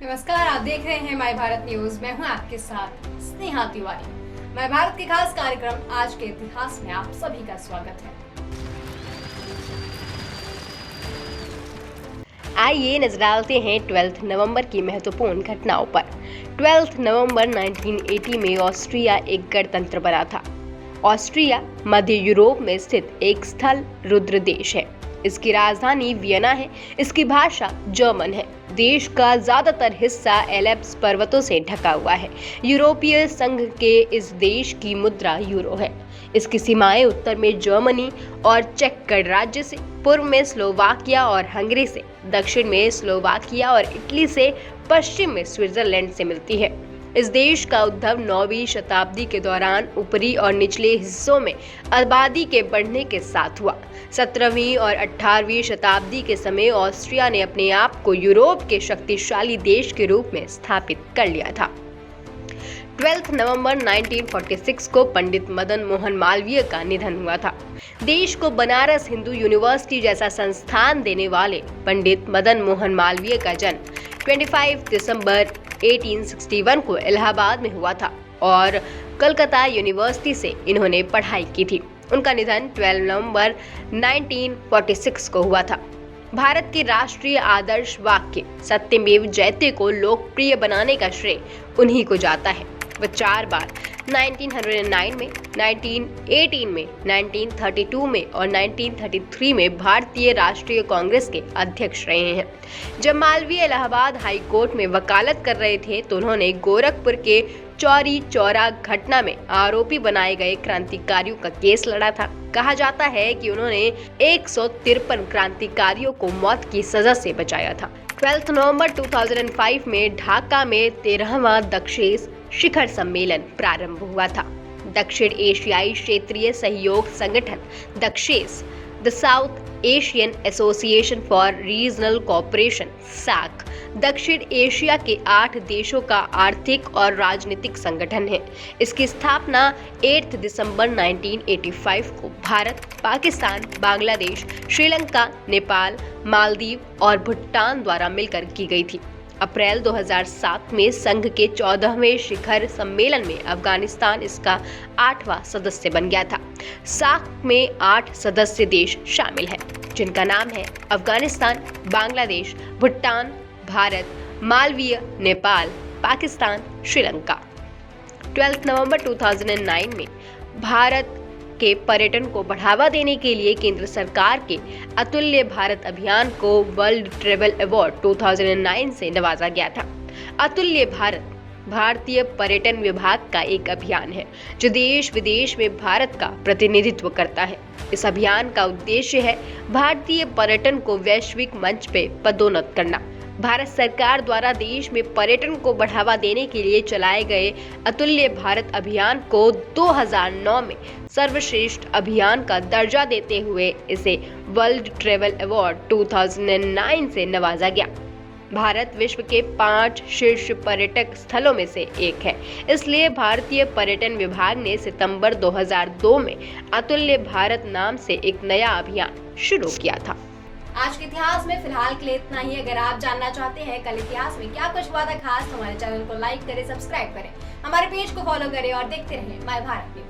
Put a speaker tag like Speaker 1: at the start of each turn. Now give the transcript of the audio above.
Speaker 1: नमस्कार, आप देख रहे हैं माय भारत न्यूज। मैं हूं आपके साथ स्नेहा तिवारी। माय भारत के खास कार्यक्रम आज के इतिहास में आप सभी का स्वागत है। आइए नजर डालते हैं 12 नवंबर की महत्वपूर्ण घटनाओं पर। 12 नवंबर 1980 में ऑस्ट्रिया एक गणतंत्र बना था। ऑस्ट्रिया मध्य यूरोप में स्थित एक स्थल रुद्र देश है। इसकी राजधानी वियना है। इसकी भाषा जर्मन है। देश का ज्यादातर हिस्सा एल्प्स पर्वतों से ढका हुआ है। यूरोपीय संघ के इस देश की मुद्रा यूरो है। इसकी सीमाएं उत्तर में जर्मनी और चेक गणराज्य से, पूर्व में स्लोवाकिया और हंगरी से, दक्षिण में स्लोवाकिया और इटली से, पश्चिम में स्विट्जरलैंड से मिलती है। इस देश का उद्भव 9वीं शताब्दी के दौरान ऊपरी और निचले हिस्सों में आबादी के बढ़ने के साथ हुआ। 17वीं और 18वीं शताब्दी के समय ऑस्ट्रिया ने अपने आप को यूरोप के शक्तिशाली देश के रूप में स्थापित कर लिया था। 12 नवंबर 1946 को पंडित मदन मोहन मालवीय का निधन हुआ था। देश को बनारस हिंदू यूनिवर्सिटी जैसा संस्थान देने वाले पंडित मदन मोहन मालवीय का जन्म 25 दिसंबर 1861 को इलाहाबाद में हुआ था और कलकत्ता यूनिवर्सिटी से इन्होंने पढ़ाई की थी। उनका निधन 12 नवंबर 1946 को हुआ था। भारत के राष्ट्रीय आदर्श वाक्य सत्यमेव जयते को लोकप्रिय बनाने का श्रेय उन्हीं को जाता है। वह 4 बार 1909 में, 1918 में, 1932 में और 1933 में भारतीय राष्ट्रीय कांग्रेस के अध्यक्ष रहे हैं। जब मालवीय इलाहाबाद हाई कोर्ट में वकालत कर रहे थे तो उन्होंने गोरखपुर के चौरी चौरा घटना में आरोपी बनाए गए क्रांतिकारियों का केस लड़ा था। कहा जाता है कि उन्होंने 153 क्रांतिकारियों को मौत की सजा से बचाया था। 12 नवंबर 2005 में ढाका में 13वां दक्षेस शिखर सम्मेलन प्रारंभ हुआ था। दक्षिण एशियाई क्षेत्रीय सहयोग संगठन दक्षेस, the South Asian Association for Regional Cooperation (सैक) दक्षिण एशिया के 8 देशों का आर्थिक और राजनीतिक संगठन है। इसकी स्थापना 8 दिसंबर 1985 को भारत, पाकिस्तान, बांग्लादेश, श्रीलंका, नेपाल, मालदीव और भूटान द्वारा मिलकर की गई थी। अप्रैल 2007 में संघ के 14वें शिखर सम्मेलन में अफगानिस्तान इसका 8वां सदस्य बन गया था। सार्क में 8 सदस्य देश शामिल हैं, जिनका नाम है अफगानिस्तान, बांग्लादेश, भूटान, भारत, मालवीय, नेपाल, पाकिस्तान, श्रीलंका। 12 नवंबर 2009 में भारत के पर्यटन को बढ़ावा देने के लिए केंद्र सरकार के अतुल्य भारत अभियान को वर्ल्ड ट्रैवल अवार्ड 2009 से नवाजा गया था। अतुल्य भारत भारतीय पर्यटन विभाग का एक अभियान है जो देश विदेश में भारत का प्रतिनिधित्व करता है। इस अभियान का उद्देश्य है भारतीय पर्यटन को वैश्विक मंच पे पदोन्नत करना। भारत सरकार द्वारा देश में पर्यटन को बढ़ावा देने के लिए चलाए गए अतुल्य भारत अभियान को 2009 में सर्वश्रेष्ठ अभियान का दर्जा देते हुए इसे वर्ल्ड ट्रैवल अवार्ड 2009 से नवाजा गया। भारत विश्व के 5 शीर्ष पर्यटक स्थलों में से एक है। इसलिए भारतीय पर्यटन विभाग ने सितंबर 2002 में अतुल्य भारत नाम से एक नया अभियान शुरू किया था। आज के इतिहास में फिलहाल के लिए इतना ही। अगर आप जानना चाहते हैं कल इतिहास में क्या कुछ हुआ था खास, हमारे चैनल को लाइक करें, सब्सक्राइब करें, हमारे पेज को फॉलो करें और देखते रहें माय भारत न्यूज।